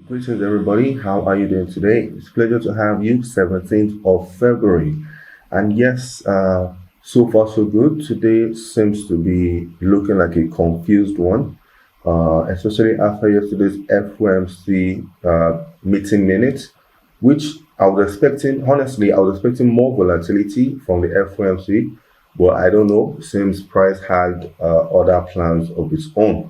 Greetings, everybody. How are you doing today? It's a pleasure to have you, 17th of February. And yes, so far so good. Today seems to be looking like a confused one, especially after yesterday's FOMC meeting minutes, which I was expecting, honestly, I was expecting more volatility from the FOMC, but I don't know. Seems price had other plans of its own.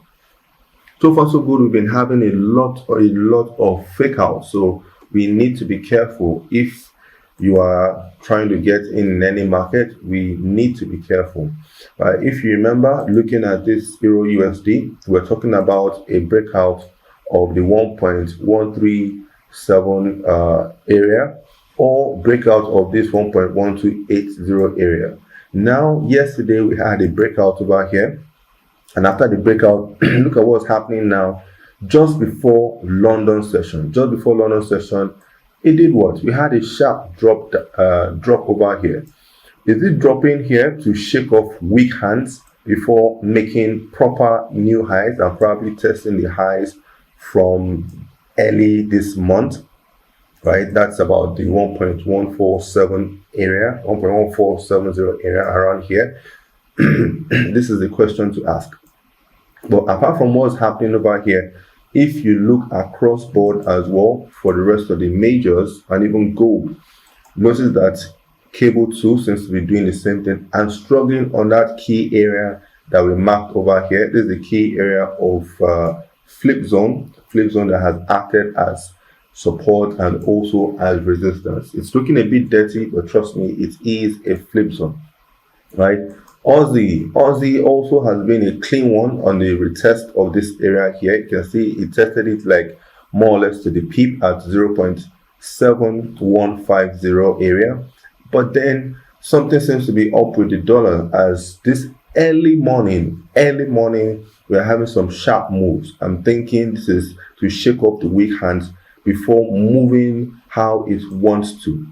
So far so good. We've been having a lot of fake outs, so we need to be careful. If you are trying to get in any market, we need to be careful. If you remember, looking at this Euro USD, we're talking about a breakout of the 1.137 area, or breakout of this 1.1280 area. Now, yesterday we had a breakout over here. And after the breakout, look at what's happening now. Just before London session, it did what? We had a sharp drop over here. Is it dropping here to shake off weak hands before making proper new highs and probably testing the highs from early this month? Right, that's about the 1.147 area, 1.1470 area around here. This is the question to ask. But apart from what's happening over here, if you look across board as well for the rest of the majors and even gold, notice that cable 2 seems to be doing the same thing and struggling on that key area that we marked over here. This is the key area of flip zone that has acted as support and also as resistance. It's looking a bit dirty, but trust me, it is a flip zone, right? Aussie also has been a clean one on the retest of this area here. You can see it tested it like more or less to the peep at 0.7150 area. But then something seems to be up with the dollar, as this early morning, we're having some sharp moves. I'm thinking this is to shake up the weak hands before moving how it wants to.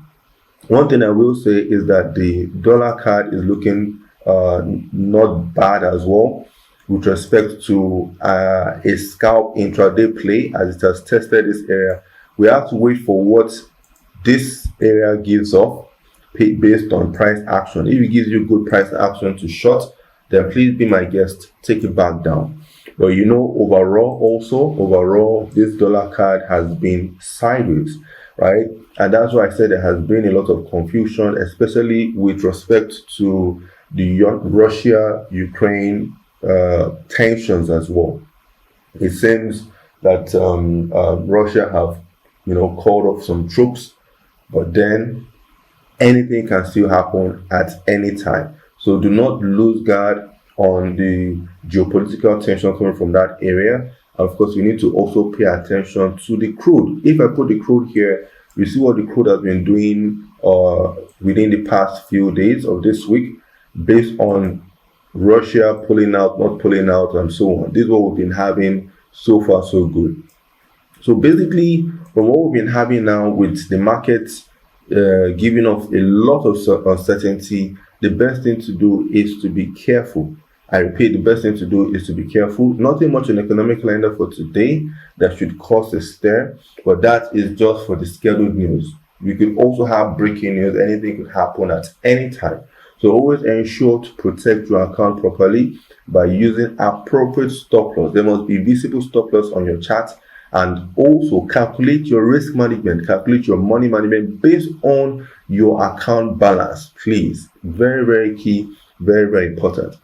One thing I will say is that the dollar card is looking not bad as well with respect to a scalp intraday play, as it has tested this area. We have to wait for what this area gives off based on price action. If it gives you good price action to short, then please be my guest, take it back down. But you know, overall, this dollar card has been sideways, right? And that's why I said there has been a lot of confusion, especially with respect to the Russia-Ukraine tensions as well. It seems that Russia have, called off some troops, but then anything can still happen at any time. So do not lose guard on the geopolitical tension coming from that area. Of course, we need to also pay attention to the crude. If I put the crude here, you see what the crude has been doing within the past few days of this week, based on Russia pulling out, not pulling out, and so on. This is what we've been having so far, so good. So basically, from what we've been having now with the markets giving off a lot of uncertainty, the best thing to do is to be careful. I repeat, the best thing to do is to be careful. Nothing much on economic calendar for today that should cause a stir, but that is just for the scheduled news. We could also have breaking news. Anything could happen at any time. So always ensure to protect your account properly by using appropriate stop loss. There must be visible stop loss on your chart, and also calculate your risk management, calculate your money management based on your account balance. Please, very, very key, very, very important.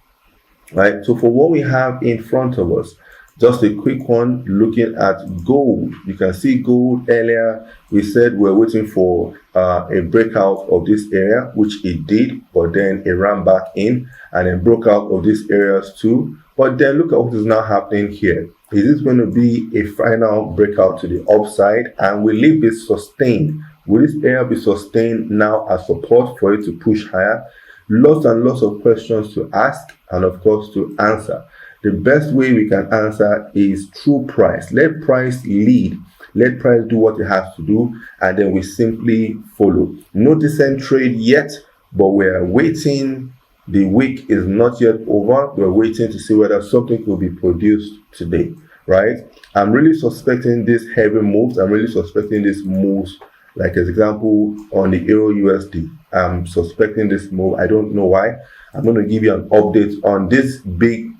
Right. So for what we have in front of us, just a quick one, looking at gold. You can see gold earlier. We said we're waiting for a breakout of this area, which it did, but then it ran back in and then broke out of these areas too. But then look at what is now happening here. Is this going to be a final breakout to the upside, and will it be sustained? Will this area be sustained now as support for it to push higher? Lots and lots of questions to ask and of course to answer. The best way we can answer is through price. Let price lead. Let price do what it has to do, and then we simply follow. No decent trade yet, but we are waiting. The week is not yet over. We're waiting to see whether something will be produced today. right? I'm really suspecting these heavy moves. I'm really suspecting these moves. Like as example on the Euro USD, I'm suspecting this move. I don't know why. I'm going to give you an update on this big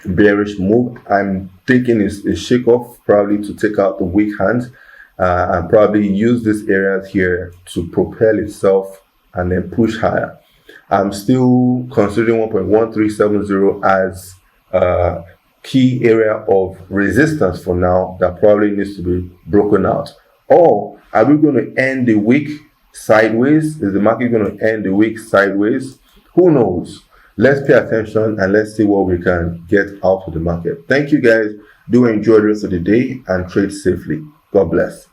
bearish move. I'm thinking it's a shake off, probably to take out the weak hands, and probably use this area here to propel itself and then push higher. I'm still considering 1.1370 as a key area of resistance for now that probably needs to be broken out. Or are we going to end the week sideways? Is the market going to end the week sideways? Who knows? Let's pay attention and let's see what we can get out of the market. Thank you guys. Do enjoy the rest of the day and trade safely. God bless.